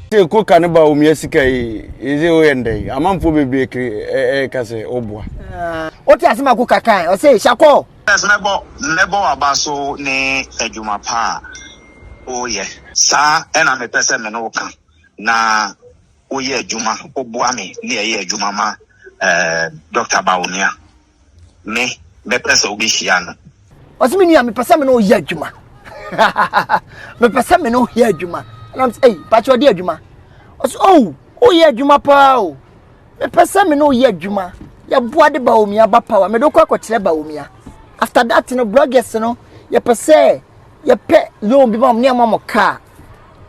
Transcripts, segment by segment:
Say KOKA ne Bawumia sika yi eze o yende amanfo bebe kase obua. What you asema KOKA kan o say shako. Yes nebo abaso ne adwuma pa. Oh yeah. Sa ena me pese me no kan. Na oye adwuma obua me ne ye adwuma ma Dr. Bawumia. Me pese obi hia no. Osimi ni me pese me no ye adwuma. Me pese me no ye adwuma. And I'm say, but you dey adwuma. Oh ye adwuma pa o. Me pese me no ye adwuma. Ya boa de Bawumia ba power. Me do kwa kire Bawumia. After that no bloggers no, ye pese ye pe loan bi mam ne amamo car.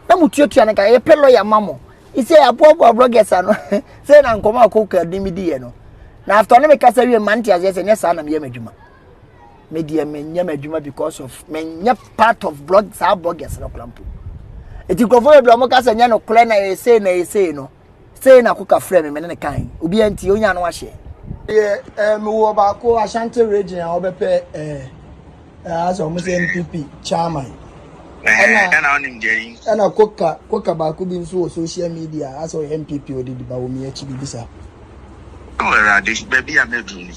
Na mutuatua na ka ye pe lawyer mamo. He say abobo bloggers ano. Say na nkoma KOKA dimidi ye no. Na after no me kasa wi manti as say nyesa na me ye madwuma. Me die me nya madwuma because of me nya part of bloggers no klampo. Eti krofo e bla mo kasa nya no kle na e say no. Say na KOKA frame me ne kan. Obi anti onya no ahye. Me wo ba ko Asante region a obepe as almost NPP chairman. Ana onim dey. Ana KOKA ba ko bi nso social media as o NPP odi di Bawumia chi bibisa. Oh radish baby amedu ni.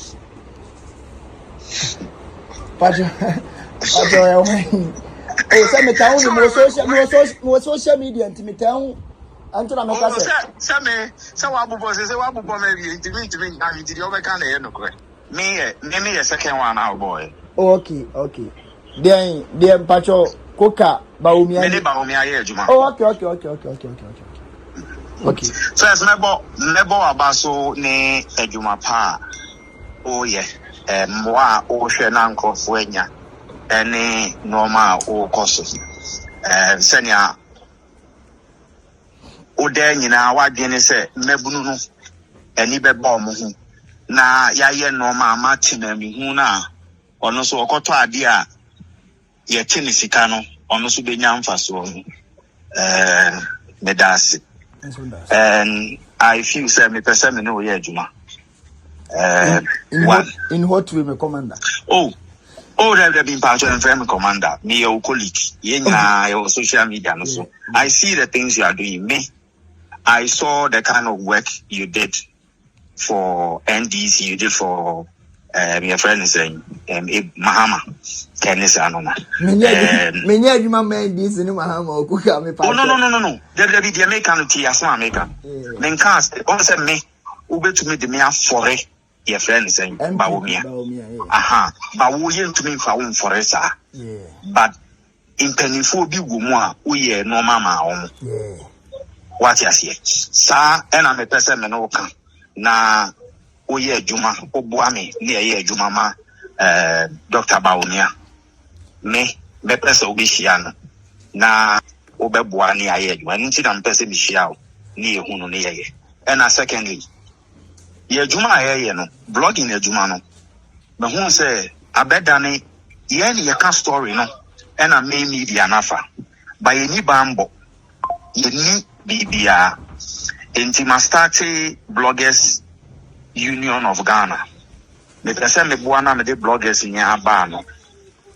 Pajo o me. Oh say me town mo social media ntimi town Antona me kase. Say wa bubo me bi intimi na mi di o be kan na ye no kre. Me second one now boy. Okay. Then Pacho KOKA Bawumia. Me Bawumia ye adwuma. Oh okay. So as nebo abaso ne adwuma pa. Oh yeah. Mwa o hwe na nkofo anya. Ene normal o koso. Senya Ode nyina wadwene se mabunu no ani beba omo hu na yaye no ma amatina mi hu na ono so okoto ade a ye tini sika no ono so benya mfaso no medasi and I feel say me person me no ye adwuma in what way me commander there been part of friend commander me your colleague ye nyina your social media no so I see the things you are doing I saw the kind of work you did for NDC, you did for your friend is saying Mahama Kennis Anoma. Many of you man this in Mahama or KOKA me. Oh no. There be the American tea as American. Men cast also me ube to me the mere for your friend is saying Bawumia. Aha. Bawumia to me for sir. But in Penifo be gumwa uye no mama What you say? Sa ena me pese me no kan na oye adwuma obua me ne ye adwuma ma Dr. Bawumia me pese obi hia no na obeboa ne aye adwuma nti na me pese bi hia o ne ye hunu ne ye ena secondly ye adwuma ye no blogging adwuma no me hu se abeda ne ye ne ye ka story no ena me media nafa ba ye ni bambo ye ni Bibia Intimastati Bloggers Union of Ghana. Me pese me buana me de bloggers in Abano.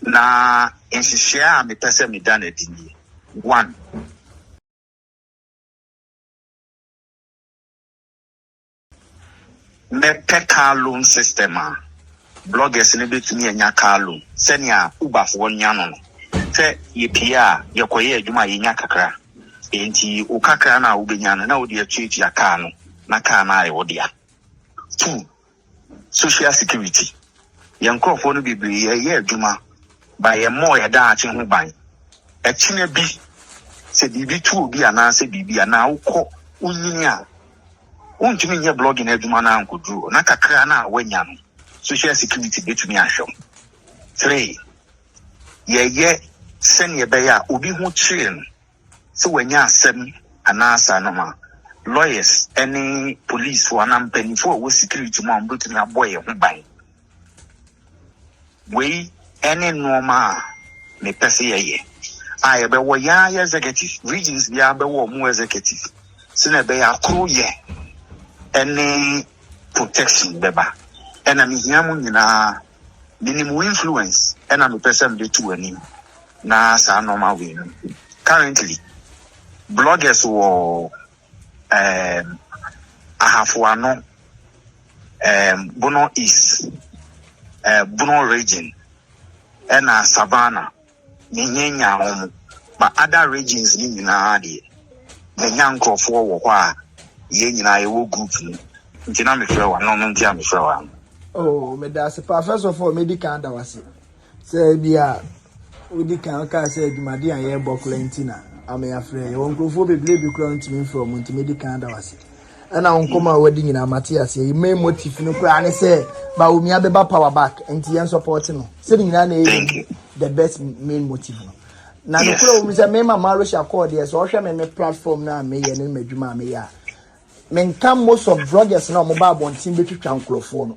Na insisia me pese me dane dini. One. Me pe car loan system bloggers ne betumi anya car loan. Senia ubafo nya no. Se ye pia ye koye adwuma ye nya kakra. Enti ukaka na ubenya na odi achichi ya kanu na kana ayi odia. 2 social security yankrofo no bibiri ye adwuma ba ye mo ye da achi ho ban echine bi se bibi tu obi ana se bibi ana ukọ unyini a untumi nye blogging adwuma na ankoduru na kakra na wanya no social security betumi ahwe. 3 ye sen ye be ya obi ho chire so when you send an answer, no lawyers, any police for an unpenny for was security mom, but in a boy by way any normal may pass a year. I be wa ya executive regions be able more executive. Sina be a crew ye any protection beba. And I'm yamun minimum influence and I'm a person be to any na sa normal win. Currently bloggers were Ahafuano, Bono East, Bono region, and Savannah, Ninya, but other regions in the young crop for yen I will group. Jinami Flower, no Tiami Flower. Oh, me that's first of all, medical and was it. Say, dear, we did can't say, my dear, I am Boclentina. I may afraid you won't go for the baby crown to me from medical and was it. And I won't come out wedding in a Matthias. You may motive no cry and say, Bawumia be power back and Tian supporting. Sitting down the best main motive. Now, the club is a member marriage accord, yes, or shall me platform now, me and me Juma me. Men come most of druggers now, mobile one team between Chancrophone.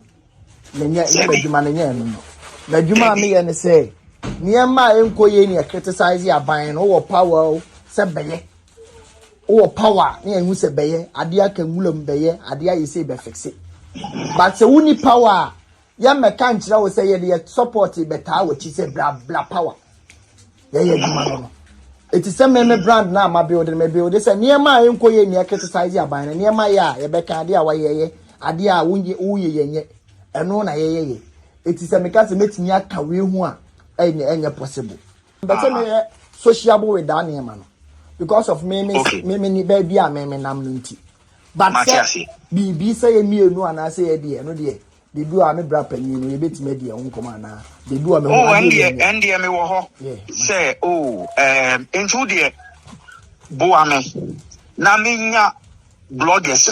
Menya Juma no. Na Juma me and say, Niama enkoye criticize ya buying or power, sebeye. Or power, near who say beye, adia can wulum beye, adia you say be fix it. But the only power, young mechanics will say the support better, which is a blah power. Yeah, Juma. It is a meme brand now, my building, my building. This a near my enkoye near criticize ya buying, near my ya, Rebecca, adia way, adia windy, ooye, and no na ye. It is a mechanic making ya career one, any possible. But me sociable with Daniel man. Because of me baby, I may namnunti. But be say me no and I say dear, no dear. They do a me brap and you bit media on command. They do a me. Oh, and dear me wo. Say, into the Boame. Naminya bloggers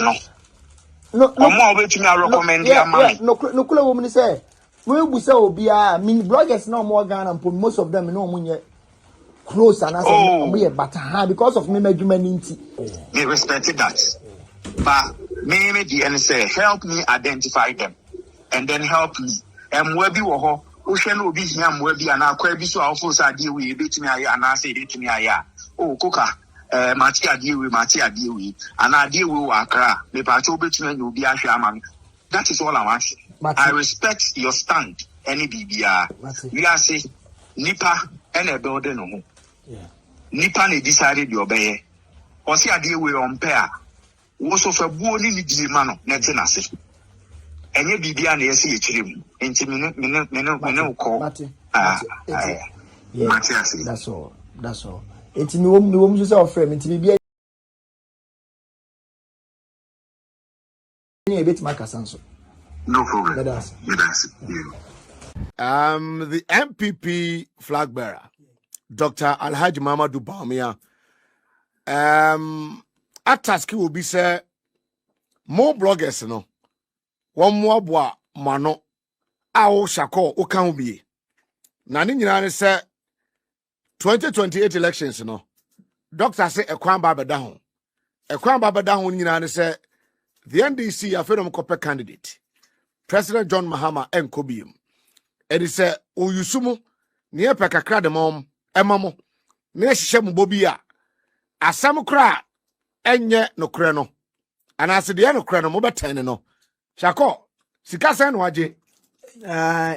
no more waiting I recommend your money. No cool woman say. We will say, bloggers no more gun and put most of them no close and answer but because of me measurement. They respected that. But maybe and say help me identify them and then help me. And where be wo Ocean will be here, where be an aqua so our force idea we beat me and I say it to me. Oh, KOKA, Matia deal with Matia deal with and I deal with Accra. The patrol between will be a shaman. That is all I'm asking. I respect your stand. Any BBR. We are say Nipa and a building no. Nipa ne decided your bay. Or see a deal with on pair. Was of a boarding the man, Netanasi. And your BBR near see a chim. Intimate call. That's all. That's all. It's no woman yourself, friend. It's be a bit my casanso. No problem. The NPP flag bearer, Dr. Alhaji Mamadou Bawumia. Our task will be say more bloggers, no. One more bois, mano. Ao shako okan be. Nani nyina say 2028 elections, no. Doctor say ekwan baba down. Ekwan baba down nyina say the NDC afedom kope candidate. President John Mahama and Kobium. It is a Uyusumu, near Pekakra de Mom, Emamo, near Shem Bobia. A Samukra, and yet no crano. And I said, the end of crano, mobile tenno. Shako, Sikasan Waji. A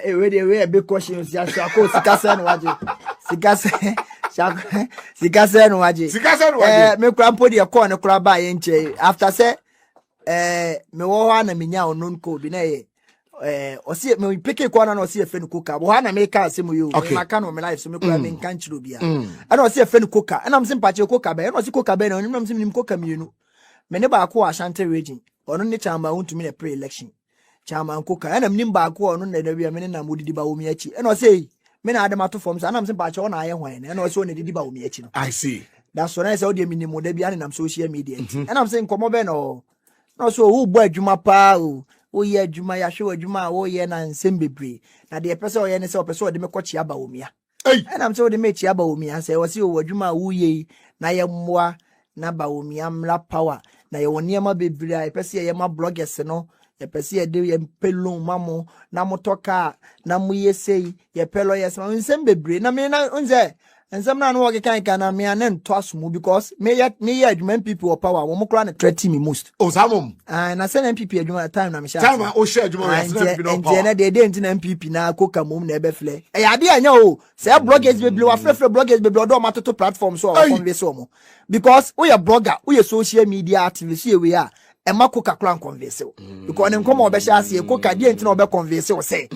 big question is Shako, Sikasan Waji. Sikasan Waji. Me crampody a corner crab by inch. After say, me wana minya on non ko binaye. Or see me pick a corner or see a friend cooker. Wana make us sim you. I can't my life, so me cramming can't you be. I don't see a friend cooker, and I'm sympathetic cooker, but I don't see cooker ben on him, sim cooker, you know. Me never acquire asante region, or only time I want to mean a pre election. Chama and cooker, and I'm nimba go on the area men and would Bawumia. And I say, men are the matter forms, and I'm sympathetic on iron wine, and also need the Bawumia. I see. That's when I saw the minimum debian and I'm social media. And I'm saying, come on, no. No, so who boy Juma pa oh yeah Juma ya show Juma oh yeah na nsembebre na the person yeah say person de mekochi Bawumia and I'm so they make Bawumia say was you Juma wo ye na ye mmoa na Bawumia mla power na ye woniema bebre a person ye ma bloggers no ye person ye de ye pelo mamo na motoka na mu ye say ye pelo yes ma nsembebre na me na unze And some now work can me and toss mu because me adwuma people of power wo kra na threaten me most. Oh samom. And I send MPP adwuma time na me share. Time o share adwuma we send be no power. And dey MPP na KOKA mum na e be fle. E ade anya o. Say bloggers be blue afrefre bloggers be blue do matoto platform so o converse o mo. Because we a blogger, we a social media activist we are. E ma KOKA kran converse o. Because nem come obehia ase KOKA dey nti na obe converse o say.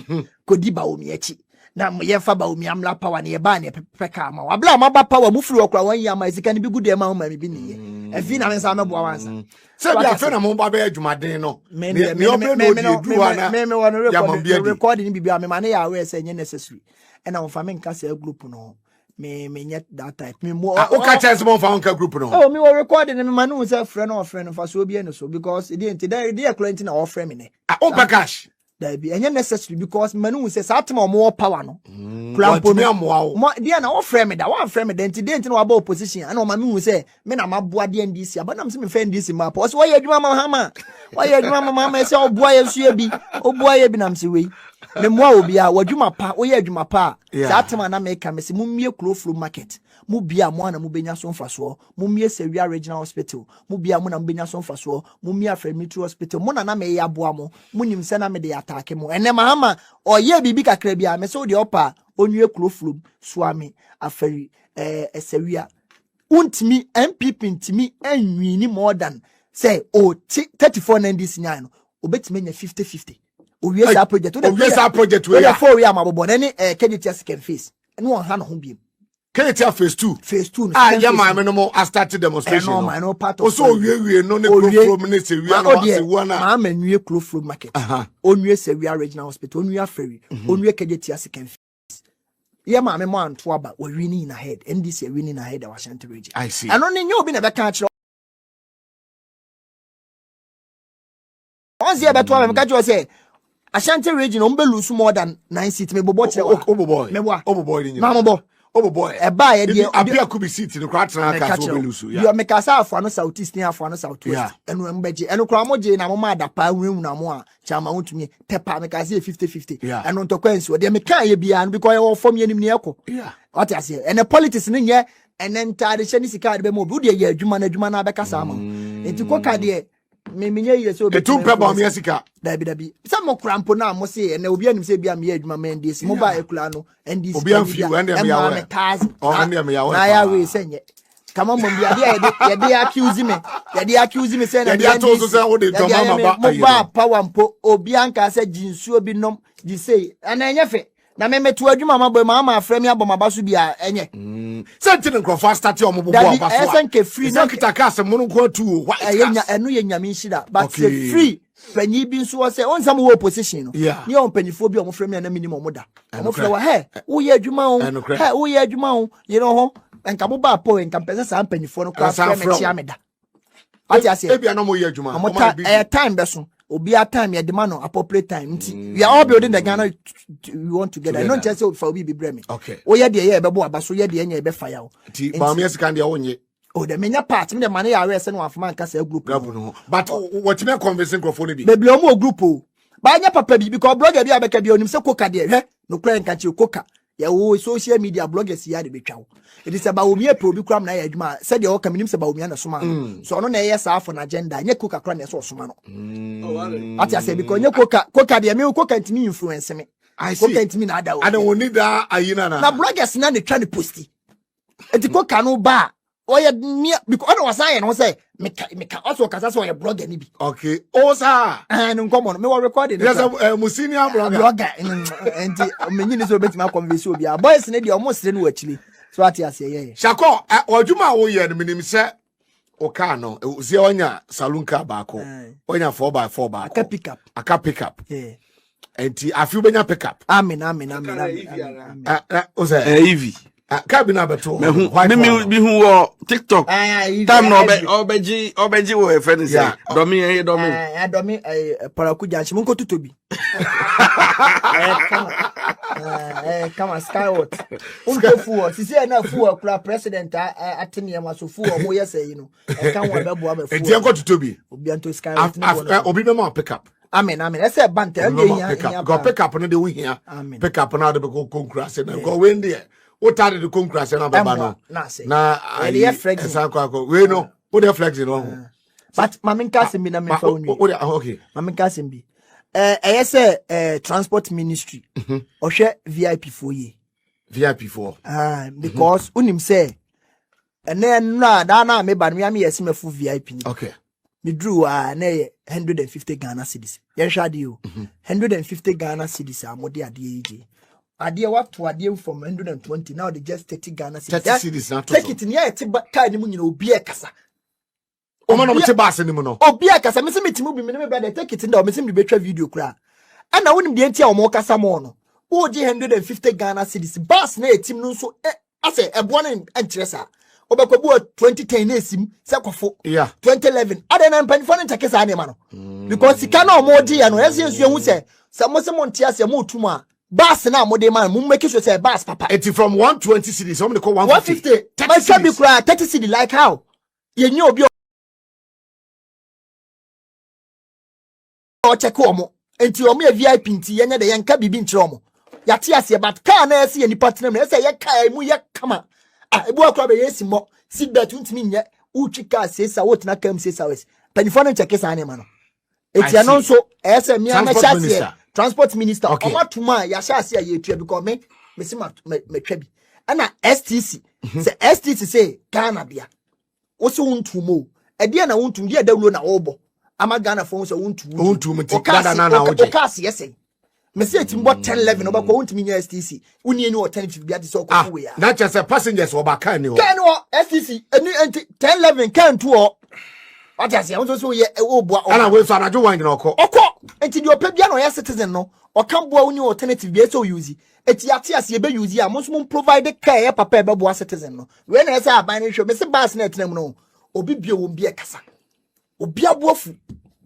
Kodi Bawumia echi. Na ye fa Bawumia amla power na ye ba na peka ma abla ma ba power mu firi okra wan ya ma sika ni bi gude ma ma mi bi ni e fi na me sa me bo awansa se bi afa na mo ba be adwumaden no me obe no di du ana me won record ni bibia me ma na ya we say nye necessary e na mo fa me nka say group no me nyet that type me mo o ka chance mo fa nka group no oh me wo record ni me ma no say friend or friend fa so obi eno so because e dey client na o friend me ne o pa cash there be any necessary because manu say satima more power no crampo me amoa mo dia na wo frame me da one frame me den ti den ti na waba opposition ana o ma me hu say me na maboa de NDC abanam se me fa NDC ma pa so why adwuma ma hama why adwuma ma ma say oboa ye so bi oboa ye bi nam se we me moa obi a wadwuma pa wo ye adwuma pa satima na me ka me se mu mie close market mu bia mo na mu benya so mfaso mu mie Sewia regional hospital mu bia mo na mu benya so mfaso mu mie Afremiti hospital mo na me ya boa mo munim se na me de attack mo ene mahama oye bibi kakra bia me so de opa onue cloflum swami aferi Sewia untimi NPP ntimi enwini more than say 34 NDC nyan no obetime nya 50-50 owie sa project we ya for we am abobo na ni KDT second phase eno won ha no ho biem KDT phase 2 ya ma me no mo start demonstration no ma no part of so wie no ne cloflum ne Sewia no Sewia na ma manue cloflum market onue Sewia regional hospital onue aferi onue KDT second yeah, ma me mo anto aba we winning ahead NDC winning ahead our Ashanti region. I see. And only you be na be kan kire. Once you be to am ka kire say Ashanti region on be lose more than 9 seats me bobo kire. Boy. Me boy. Boy ni. Ma mo boy. Boy. E ba ye de apia could be seat no kwat na ka so be lose. You make us afo no southeast ni afo no southwest. Enu mbeje. Enu kra mo je na mo ma da pa nwum na mo a chama wontumi tepa make us 50-50. Enu ntokwansi o de me kan ye bia because ye wo form ye nim ne ekọ. What I say? And the politics ni nye entire sheni sika de be mo bi de ye adwuma na abeka sa ma. Enti KOKA de me nye ye so be. Etu pe Bawumia sika. Dabi. Some crampo na mo say na obi anim say bia me adwuma ma NDC mo ba ekula no NDC. Obi am fiu and dem ya we. Na ya we senye. Kama mo bia ye de accuse me. Ye de accuse me say na ye to so say wo de to mama ba. Mo ba power mpo obi anka say jinsu obi nom di say ana enye fe. Na me metu adwuma ma boy ma afrɛ me abɔ mabaso bia enye sentine nkrofo start o mo bobo abaso a esenke free na kitaka se mo nko atu o enu ye nyame nhira but say free panyi bi nso wo say onsam wo opposition no ne on panyifo bi o mo frɛ me na minimum mo da mo frɛ wa he wo ye adwuma o he wo ye adwuma o ye no ho enka bo ba po enka pese sa panyifo no kwa frɛ me chia me da ati ase e bia no mo ye adwuma mo time be so obi a time ye demand no appropriate time we are all building the Ghana we want together no just say for obi be breme okay o ye de ye be bo abaso ye de enya be fire o ti Bawumia sika de wonye o de menya part me de man ya we se no afama nka say group no but what me convincing crofo no bi be blo mo group o ba nya papa bi because blogger bi abeka bi onim se KOKA de he no kra nka chi KOKA ya wo social media bloggers ya de betwa wo it is about Bawumia pro bi kram na ya adwuma said the OKA minim se Bawumia na soma so no na ye sa for na agenda nye KOKA kra na so soma no ati ase because nye KOKA de me KOKA ntimi influence me KOKA ntimi na ada wo and we need that ayina na bloggers na ne try to post enti KOKA no ba oye because ono wasan no say meka also kasa so ye blogger ni bi okay o sa and nkomo no me wo recording yes musini blogger enti menyi ni so betima convince obi a boys ne de omo sire no wachili so ati ase ye shako odwuma wo ye no minim se o ka no ze onya saloon car ba ko onya 4x4 ba aka pick up enti afi benya pick up amen o say ev kabina beto me bi hu wo TikTok time no obeji wo e friend say domi paraku janchi munko tutobi kama skyward unko fuo sisi na fuo kula president atene ma so fuo mo yesa yi no kan wo bebo abefu enti enko tutobi obi anto skyward obi be ma pick up amen ese bante go pick up no de we here pick up na de ko konkra say na go when there what are the concrete and Abano? Na I flex we know what they flex it on. But Mamin Kasim be okay. Mamin Kasim be. I say transport ministry or share VIP for ye. VIP for because unim say and then na me ban me yes me full VIP. Okay. Me drew 150 Ghana cedis. Yen shadi you 150 Ghana cedis amode ade ade what to ade from 120 now they just 30 Ghana cedis. 30 cedis na take it near car ni mu nyina obi e kasa. O ma no te bass ni mu no. Obi e kasa me se metimu bi me brother take it na o me se me betwa video kura. Ana wonim de ntia o mo kasa mo no. O di 150 Ghana cedis bass na etim no so ase ebo na entresa. Obekwabu 2010 esim sekofo. Yeah. 2011. Ade na mpanifo ne take sa ne ma no. Because sika na o mo di ya no esu ehu se mo se mo ntia se mo tuma bass na mo de man mo make sure say bass papa. It's from 120 cedis some they call 150. 150. My be 30 cedis like how? Ye nyi obi o check omo. Enti omo e VIP nti ye nya de ye nka bibi nkyere omo. Ya te ase but car na ese ye ni partner na ese ye car mu ye kama. Ebu akwa be yesi mo sit bet untimi nye uchika sesa wotina kam sesa wes panifo no cheke sa ne ma no eti ano so ese me ama chase transport minister omatuma ya chase ya yetua because me se ma twa bi ana STC se STC say Ghana bia wo se wontumo e de na wontum de dawlo na wobo ama Ghana fo so wontum ti Ghana na oje o ka se yesi me say timbo 1011 obakwa wontumi nya STC woni eni alternative bia de so ko we ya na chase passengers obaka ni ho kan wo STC eni 1011 kan to o watiase won so ye obo ana we so anajo wan gina okọ enti di opa bia no ye citizen no o kan boa woni alternative bia so use eti atiase be use ya mo so provide care papa be boa citizen no we na say aban ni hwe me se bus na etenam no obi bia wo bia kasa obi aboafu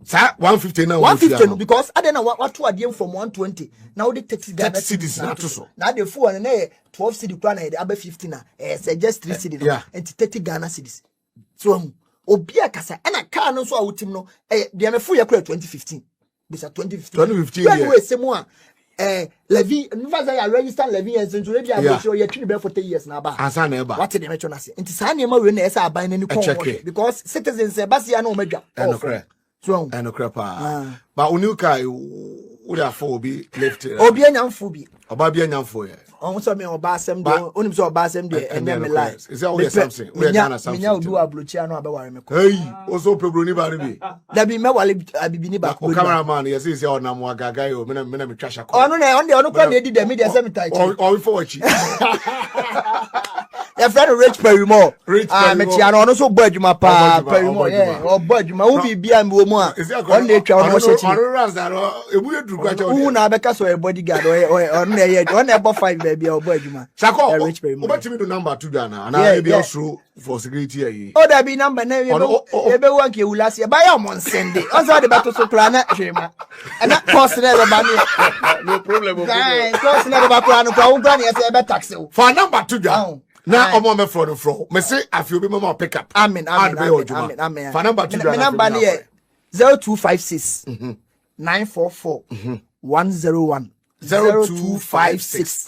sa 150 na 150 no because ade na watu ade from 120 now the 30 cedis na to so na the full na 12 cedi kwa na aba 50 na suggest 3 cedi no and 30 Ghana cedis so obi akasa na car no so awutim no de me full ya kwa 2015 bisa 2015 when we say mo levy nvaza ya register levy and so ready about your 40 years na ba ansa na eba what dey me chona se nti sa na ma we na esa aban na ni kon because citizens basia na o medwa so and okrepa but unuka would have for be left obi anyamfo bi oba bi anyamfo ye on so me oba asem de onim so oba asem de enya me lie is that always something we are something menya odu ablochi anu abeware me ko hey also pebroni ba bi da bi me wale abibini ba ko cameraman yes say onam wagaga yo me me twa shako onu na onu kwa na edi de media say me tai o we for chi your friend Rich Perimo me tia no so bo adwuma pa Perimo yeah o bo adwuma wo bi bia me wo mu a on na etwa on so chi on runs that ebu eduru kwa cha wo na abeka so bodyguard on na ye on na ebo 5 baby o bo adwuma shako obetimi do number 2 Ghana and e be also for security here o da bi number na e be wan ke wulase ba ya mon sende on so de beto so kra na hwema na cost na be ba no problem cost na be ba kra no kwa wo kra na ye say e be tax o for number 2 Ghana na omo me from me say afi obi me ma pick up amen for number 2 Ghana number na 0256 944 101 0256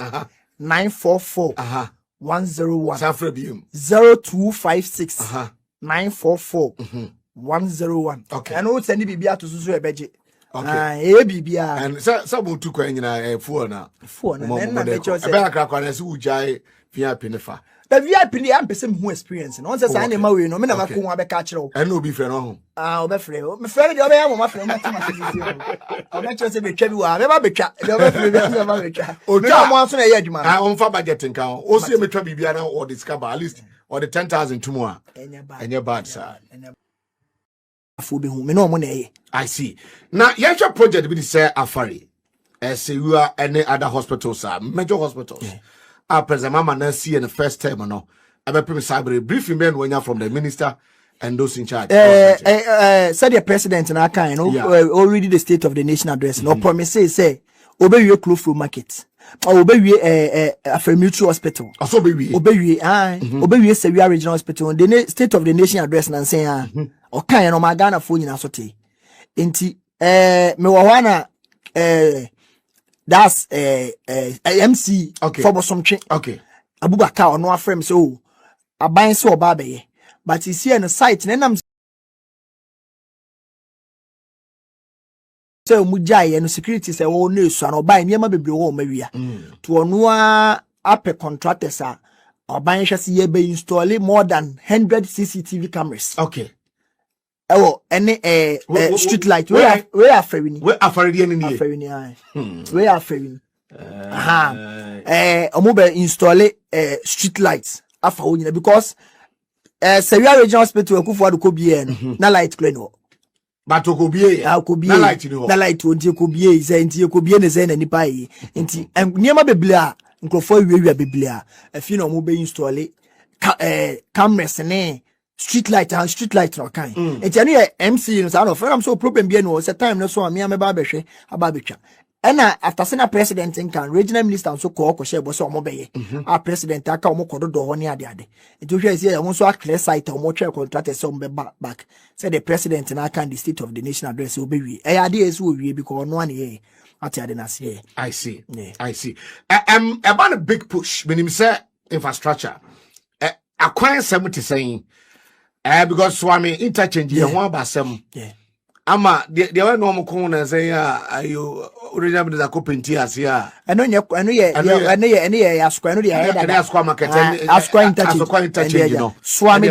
944 101 Safra bium 0256 944 101 okay and we send bibia to susu ebeje okay bibia and some to kwa nyina phone na na be cho say ebe akrakwa na se ujai VIP nefa the VIP ni am person who experience no say say na ma we no me na ma ko wa be ka kire o and obi frɛ no ho obe frɛ me frɛ de obe ya ma frɛ ma tima sisi o me cho say be twa bi wa me ba betwa de obe frɛ be ma betwa o twa mo aso na ye adwuma on fa budget nkan o sie me twa bibia na o discover at least or the 10,000 tumo a enye bad sir afo be hu me no mo na ye I see now your project be say afari say you are any other hospitals major hospitals President Mama na see in the first time no ebe pim cyber briefing ben when you from the minister and those in charge said the president na kan no already the state of the nation address no promise say obewie close market obewie after mutual hospital also obewie obewie Sevilla regional hospital the state of the nation address na say o kan no ma Ghana fo nyina so te enti me wo hwana that's MC okay for something okay Abubakar no afrem so aban se oba beye but you see on the site na nam say omujaye no security say wo no esu an oba niam bebre wo mawia to ono ape contractors a oban hwese ye be install more than 100 CCTV cameras. Okay. Ewo any street light we are afrewini we afredi ani ni we are afrewini omobe install street lights afa wonyina because Seria Regional Hospital Akufo-Addo ko bie no na light clean no but ko bie na light no na light wonti ko bie ze nti ko bie ne ze na nipa yi nti niema beble a nkrofo wiewia beble a afi no mo be install cameras ne street light no kan nti anu ye MC no sa no for am so problem bie no se time no so am me ba behwe aba betwa ena after sena president can regional minister so ko share bo so mo beye a president aka o mo kododo ho ne ade nti hwe say e so a clear site o mo twa contract so be back say the president na can the state of the nation address o be wi e ade eso o wi because no ane ye ati ade na se I see. About a big push meaning say infrastructure akwan sem te saying because swami interchange ye ho abasem ama de we no mo ko na say ayo original minister ko penti ase a eno ye askwa eno de askwa market askwa interchange no swami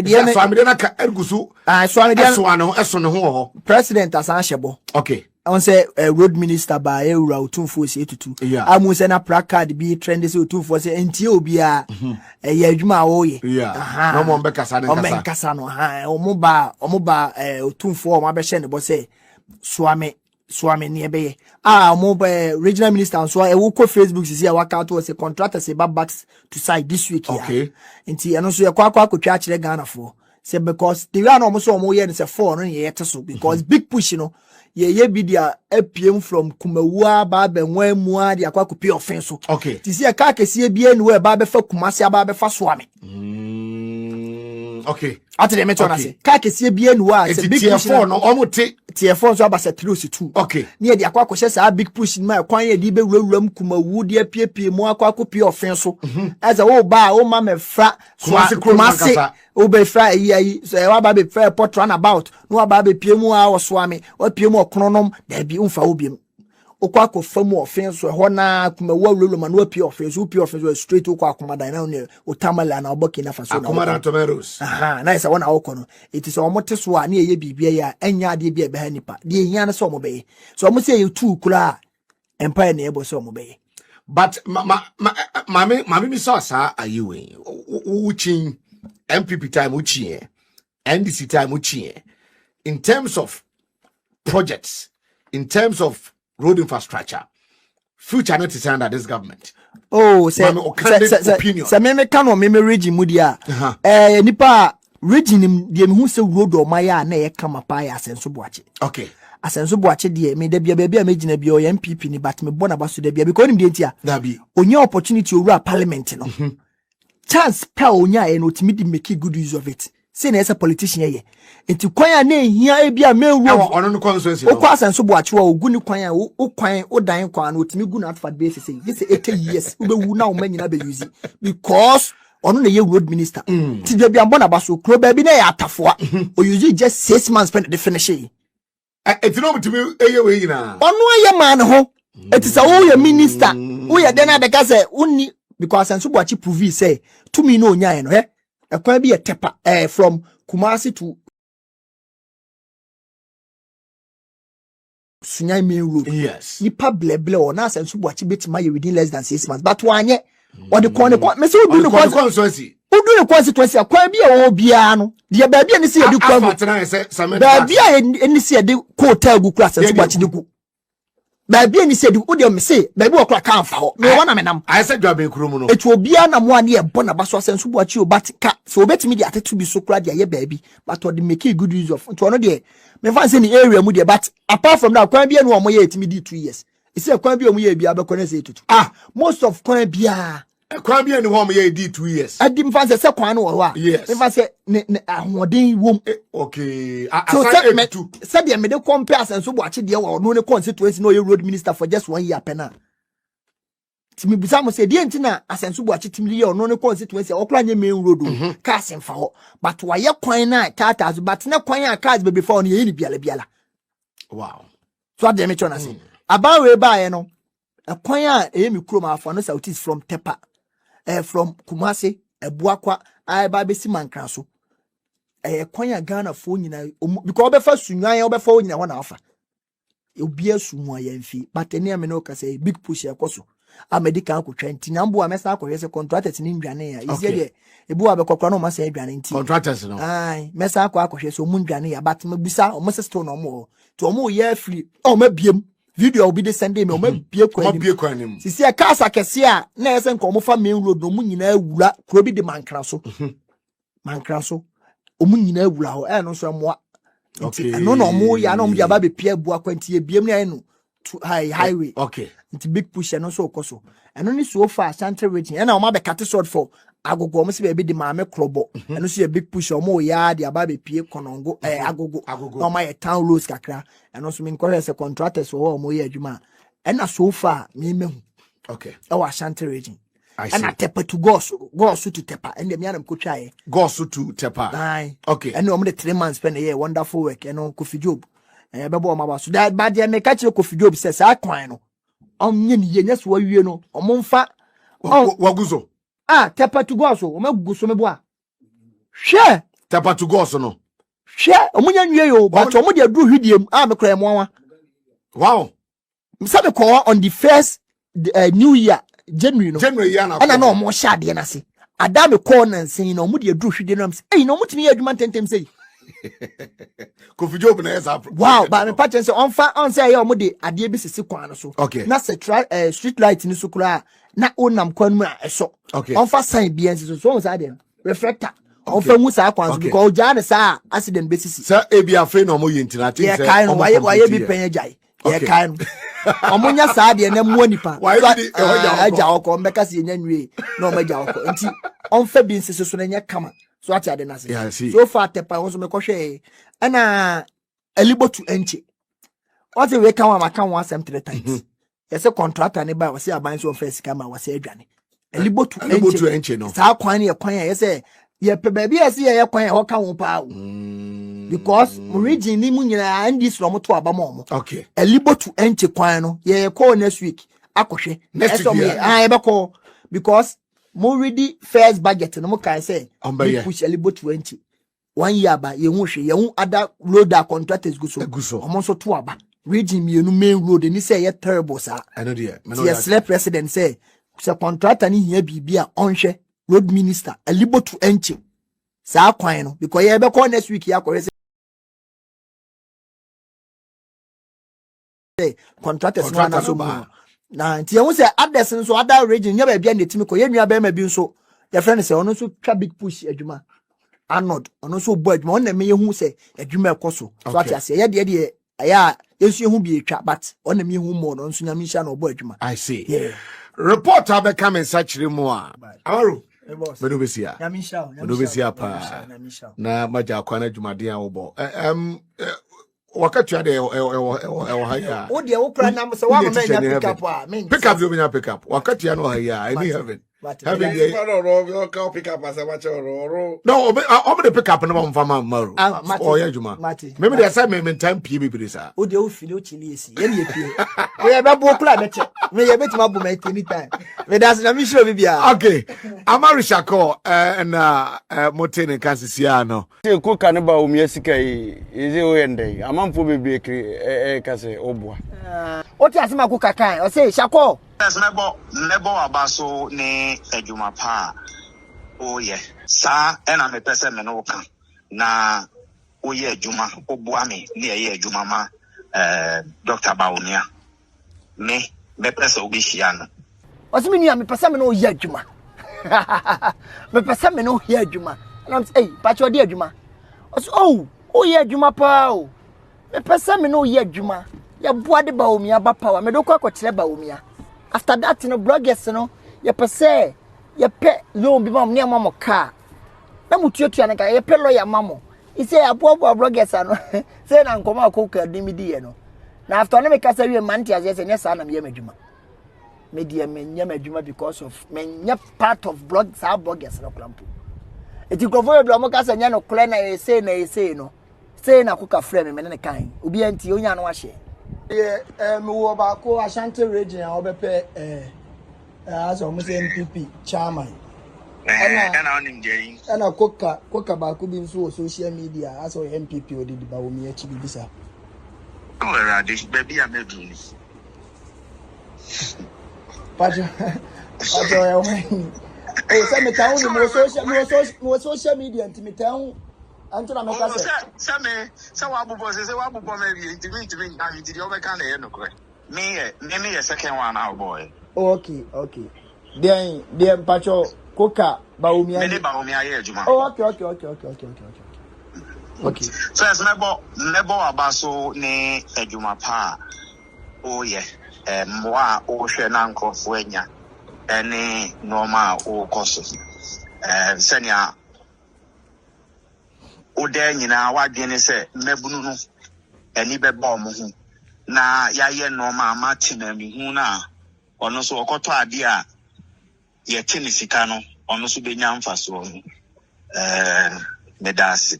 de na ka ergusu swami de eso ne ho president asan hyebo okay on say road minister ba ewura otumfo se etutu amu se na placard bi trend se otumfo se entie obi a ye adwuma wo ye no mo mbekasa ne kasa mbekasa no omuba otumfo o ma be hye ne bo se swami ne ebe omuba regional minister so e wo ko Facebook sisi a waka to se contractor se back to side this week okay enti eno so ye kwa akotwa kire Ghana for say because the way no mo so mo ye ne se for no ye teso because big push no ye bidia apm from Kumawua ba benwa mu a de akwa kopi offense okay ti see ka kese bia nu e ba be fa Kumasi ba be fa Swami okay ati de meto na se ka kese bia nu a se big push no omote tier4 so abasa 302 okay ne de akwa kohye sa big push ma kwan ye di be wurawuram Kumawu de apiepie mu akwa kopi offense as a wo ba o ma me fra Kumasi o be fra yi so e wa ba be fra port run about no wa ba be pie mu a wo Swami o pie mu okronom da bi umfa obiem okwa kofa mu offense ho na Kumawu awurawuram no pie offense o pie offense straight okwa akomada na ne o tamala na oboki na fa so na akomada tomatoes na isa wona awokono it is omote so a na ye bibia ya anya ade bia be ha nipa de ehia na so omo be so omo say you two kura empire na ebo so omo be but mami mi so sa ayiwe uchi NPP time uchi NDC time uchi in terms of projects in terms of road infrastructure future not is under this government say me can no me region mu dia nipa region de me hu se road o maya na ye kama pa ya asenso boache okay asenso boache de me da bia a me gina bia o NPP ni but me bona baso da bia because nim de ntia da bi onye opportunity owura parliament no chance pa onya e no timi di make good use of it say na esa politician ye enti kwan na ehia e bia me wu ono no consensus o kwa asenso boache wa ogu ni kwan o kwan o dan kwan no timi gu na atfad basis say this 80 years we wu na o manyina be use because ono na ye road minister ti bia bia mbona baso kro ba bi na ya atafoa o use just 6 months spend the finish eti no mutimi eye we yina ono aye man ho eti sa wo ye minister wo ye den adeka say unni because asenso boache prove say to me no nya no ekwan bi ye tepa from Kumasi to Sunyai main road yes nipa bleble o na asenso boache betima ye within less than 6 months but wanye o de kon me say odu ne constituency odu ne constituency akwan bi e wo bia no de ba bia ni se ye di kwan ba bia ni se ye di ko tagu kura asenso boache di ku ba bia ni se di o de me say ba bi o kura kan fa ho me wona me nam I said dwabe krumu no etu obia na mo ane e bo na baso asenso boache o but ka so obetimi di atetu bi so kura de ye ba bi but o de make good use of to no de me fan say ni area mu de but apart from that kwan bia no mo ye etimi di 2 years e say kwan bia mo ye bia be kone say tutu most of kwan bia kwan bia ni ho mo ye di 2 years adi me fan say kwan no wo a me fan say ne ahoden wom okay so say me de compare asenso boache de wo no ne constituency no ye road minister for just 1 year pena Timi busa mo say die ntina asenso bo achitimli ye ono ne constituency okra nye main road cars mfa ho but waye kwan na tata but na kwan a cars be before no ye ni biala wow so ade me chona say aba we ba ye no a kwan a e mi kuro ma afo no south is from Tepa from Kumasi Ebuakwa ai ba be si mankran so kwan a Ghana fo nyina because obefa sunwan obefa nyina ho na afa obi asunwa ya mfi but ene me no ka say big push e koso America ko 20 nambo amesa akoyese contractors ni ndwane ya izie de ebu abekokra no masa adwane nti contractors no ai mesa akohwese so mu ndwane ya but mabusa o mesa store no mo to mo ye free o mabiem video obi de send me o mabie kwa nim sisi e kasa kese a na yese nko mo fa main road no mu nyina awura kro bi de mankra so o mu nyina awura ho no so mo okay no mo ya no mo ya ba be pia bu akwanti e biem na no to highway okay nti big push no so koso eno ni so far asante region ena o ma be cut short for agogo o mo se be di maame krobo eno so ye big push o mo ya de aba be pie konongo agogo no ma ye town roads kakra eno so min ko se contractors o mo ye adwuma ena so far me mehu okay e wa asante region ena Tepa to go to Tepa ende me anam ko twae go to Tepa okay eno o mo de 3 months spend here wonderful work eno Kofi Job bebo ma ba so that bad dey make catch Kofi Job say sa kwan no onye ni ye nyeso wawie no omomfa waguzo Tepa to go so o magugu so mebo a hwe Tepa to go so no hwe omunya nwie yo but omo de aduru hwidiem me kra mo anwa wow msabe ko on the first new year January year na ana no mo sha de na se adame ko na nsin na omo de aduru hwidiem na say na omo timi ye adwuma tentem say Kofi Job na yes wow but me patch say on say ya omo de ade bi sisi kwan no so okay na street light ni so kura na onam kwan mu a eso okay on fa sign bi ensi so say de reflector on fa mu sa kwan so because oja ne sa accident be sisi sa ebi afi na omo yentina tin say kai no waye bi pen jai ye kai no omo nya sa de na mu nipa aja okọ mbeka se nya nwie na omo aja okọ nti on fa bi ensi so na nya kama so ati ade na se so far Tepa won so me kohwe ana alibotu enche what we can wa maka one asem 3 times yes contractor ne ba we say aban so first kama we say adwane alibotu enche no sa kwan ne kwan yes ye pe ba bi yes ye kwan ho ka wo pa because region ni mu nyina andi so mo to aba mo okay alibotu enche kwan no ye call next week akohwe next week e be call because mo ready first budget no mo kan say we push alibotu enche 1 year ba ye hu hwe ye hu other loader contractors go so omo so to aba region mienu main road ni say ye terrible sa I know there yes le president say contractor ni hia bibia onhwe road minister alibotu enche sa kwan no because ye be call next week ya ko say contractors no na so na nti ye hu say others so other region ye ba bia ndetimi ko ye nua ba ma bi so ye friend say ono so twa big push adwuma anod ono so bo adwuma on na me ye hu say adwuma ekoso so ati ase ye de aya yesu hu bi etwa but on na me hu mo no nso nyame sha na obo adwuma I see report abe come and search mu a amaro medo besia nyame sha medo besia pa na maja akwana adwumade a wo bo wakati ade haya o de wo kra na so wa ma nya pick up a pick up you pick up wakati ya no haya I need heaven having the pick up as a match or no I'm the pick up no mfama maru oh ya juma maybe the assignment time pb bi sa o de o fili o chili esi ye ne pie we be bo kula be che me ye betima bo me anytime me das na mi show bibia okay amarisha ko na motene kansisia no KOKA ne Bawumia sika yi o yende amamfo bebre kase obua o ti asema KOKA kan o say shako yes nebo abaso ne adwuma pa o ye sa ena me pese me no kan na o ye adwuma obua me ne ye adwuma ma Dr. Bawumia me pese obi hia no o se me nua me pese me no ye adwuma me pese me no ye adwuma and I'm say pa cho de adwuma o ye adwuma pa o me pese me no ye adwuma ya bua de Bawumia ba power me do kwa kire Bawumia after that no bloggers no ye pese ye pe loan bi mam ne mamo car na mutuatua na ka ye pe lawyer mamo he say abobo bloggers no say na nkoma KOKA dimidi ye no na after no me ka say we man tia say ne sa na me adwuma media menya madwuma because of menya part of blog sa bloggers no klampo eti krofo e blomo ka sanya no kle na say no say na koka frame me ne kan obi anti onya no ahye me wo ba ko Asante region a obepe as almost NPP chairman ana koka ba ko bi nso social media as NPP odidi Bawumia chi bibisa baby ameduni Pacho ya wani say me town no social media ntimi town antuna me ka say wa bubo me bi ntimi na did you make na no kre me second one now boy okay then Pacho koka Bawumia me Bawumia ye adwuma okay so as nebo abaso ne adwuma pa oh yeah mwa o hwe na nkofo anya ene normal o koso senia o de nyina wadwene se mebunu no eni beba omo hu na yaye normal mati na mi hu na ono so okoto ade a ye tini sika no ono so benya mfaso no medasi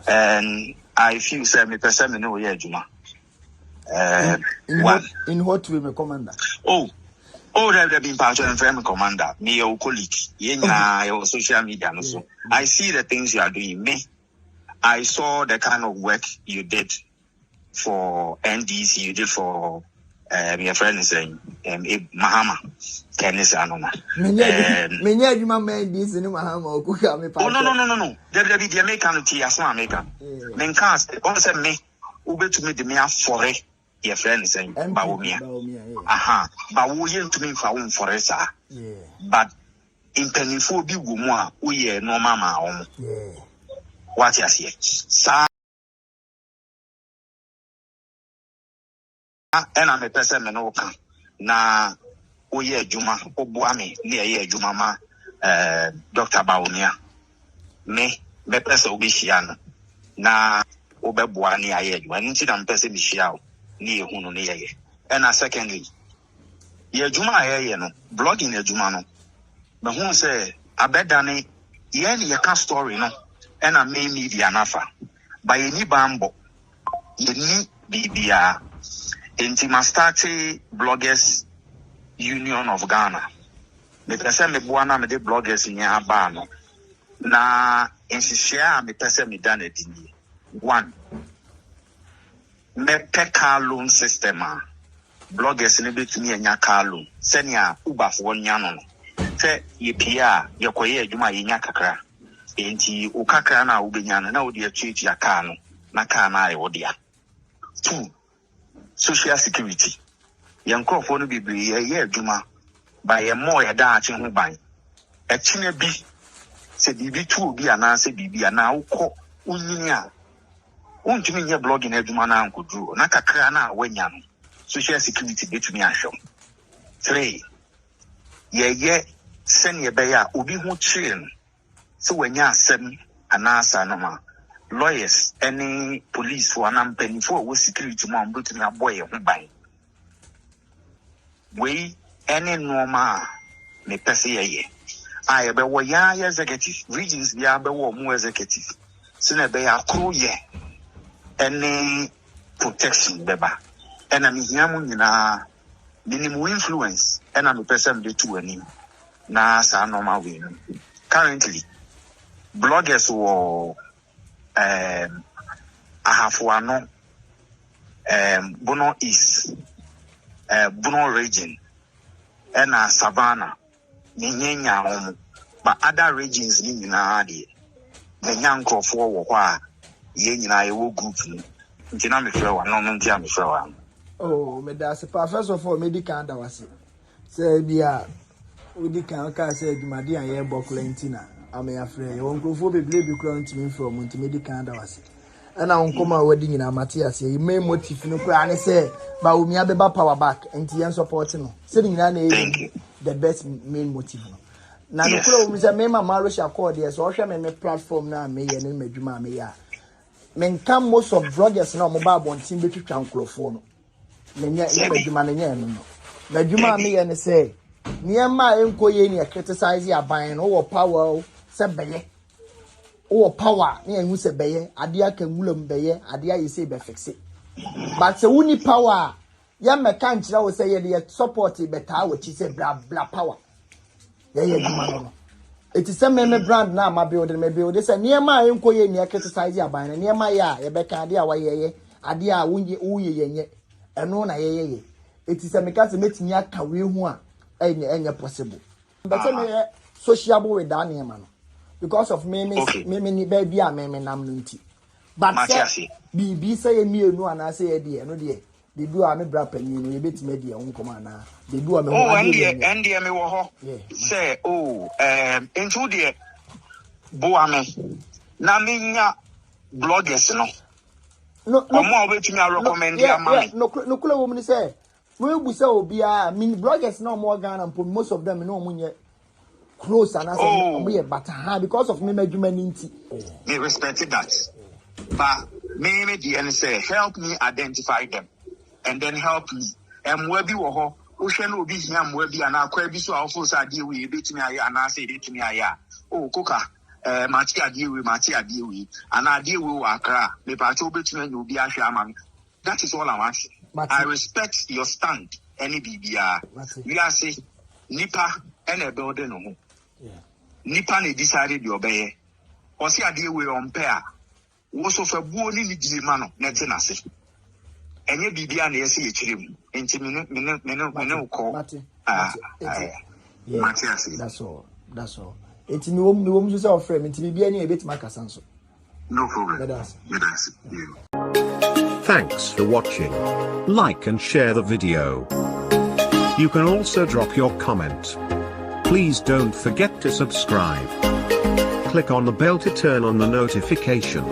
and I feel say me person me no ye adwuma in what way me commander they've been part of FM commander me your colleague your social media no so I see the things you are doing. I saw the kind of work you did for NDC, you did for your friend is saying Mahama Kennis Anoma. Many you man this in Mahama Kuka me. Oh no. The American tea as one American. Men cast also me ube to me the mere for your friend is saying Bawumia. Bawumia to me for sir. But in penifo bi gumwa uye no mama what you see sa and I'm a person me no kan na uye adwuma obua me na ye adwuma ma Dr. Bawumia me person obi hia no na obeboa ne aye adwuma nti na person bi hia ni ehunu ne yeye and secondly ye adwuma yeye no blogging adwuma no me hu say abedane ye ne ye ka story no and a main media nafa by any bambo ye ni bibia intima start bloggers union of Ghana me pese me boana me de bloggers nya aba no na insisia me pese me dane dini one me peka loan system bloggers ne betumi anya car loan senia ubafo nya no se ye pia ye koye adwuma ye nya kakra enti ukaka na ubenya na odi atwiti aka no na ka na aye odia. 2 social security yankrofo no bibiri ye adwuma ba ye mo ye da ache ho ban ekine bi se bibi tu obi ana se bibi ana ukọ unyini a untumi nye blogging adwuma na ankoduru na kakra na wanya no social security betumi ahwe. 3 ye sene be ya obi ho chire so wanya asem anasa no ma lawyers any police for an penifo wo security mo ambutumi aboye ho ban we any normal me pese ye I be wo ya executive regions bia be wo mu executive sine be ya kro ye any protection beba ena mi hiamu nyina minimum influence ena me pese me tu anim na sa normal we currently bloggers were Ahafuano Bono East Bono region and Savannah Ninya but other regions ni na the young crop for wa ye nyina ye wo group ntina me frɛ wa no ntia me frɛ wa oh me da se pa first of all me di kan da wase say bia we di kan ka say adwumade an ye bokla ntina ame afre ye wonkrofo beble bi kura ntimi from ntimi di kan da wase ana wonkoma wadi nyina Matias ye main motive no kura ne say Bawumia beba power back enti yen support no say nyina na the best main motive no na no kura wo say me mama ro sha call there so hwe me platform na me ye ne madwuma me ya men come most of vloggers na mo ba bontin betwitwa nkrofo no me nya madwuma ne nya no na dwuma me ye ne say niema enko ye ne criticize aban no wo power se beye wo power ne enhu se beye ade aka nwulam beye ade ayi se be fixe but se woni power ya meka nkyira wo se ye de support beta wo chi se bla bla power ye dwuma no it is some brand na ma build me build say niema enko ye ne criticize aban na niema ya ye beka ade a wa ye ade a wuye yenye eno na ye it is a mekase metimi aka we hu a enye possible but say me sociable with that niema no because of me ni baby a me nam no nti but say bibi say ye mienu ana say ye de no de bibi a me bra panyin no ye betime de ho nkoma na bibi a me ho ande me wo ho say into de boa me na menya bloggers no omo obetumi a recommend ya man no kula wo me say we bu say obi a min bloggers na omo Ghana and most of them no omo close and say but because of me madwuma nti me respect that but me the say help me identify them and then help me we bi wo ho wo hwe na obi hia mwa bi ana akwa bi so awfo sa de we betumi aye ana say betumi aye KOKA mati ade we ana ade we wo akra me pa cho betumi anya obi ahwe ama me that is all I want. I respect your stand any bibia we are say nipa and a building no nipa na decide the obey o si ade we on pair wo so fa buo ni gilima no na te na se enye bibia na yesi echirem enti me ko that's all enti me wo mu so ofre me enti bibia ni e betima kasa nso no problem. Thanks for watching. Like and share the video. You can also drop your comment. Please don't forget to subscribe. Click on the bell to turn on the notification.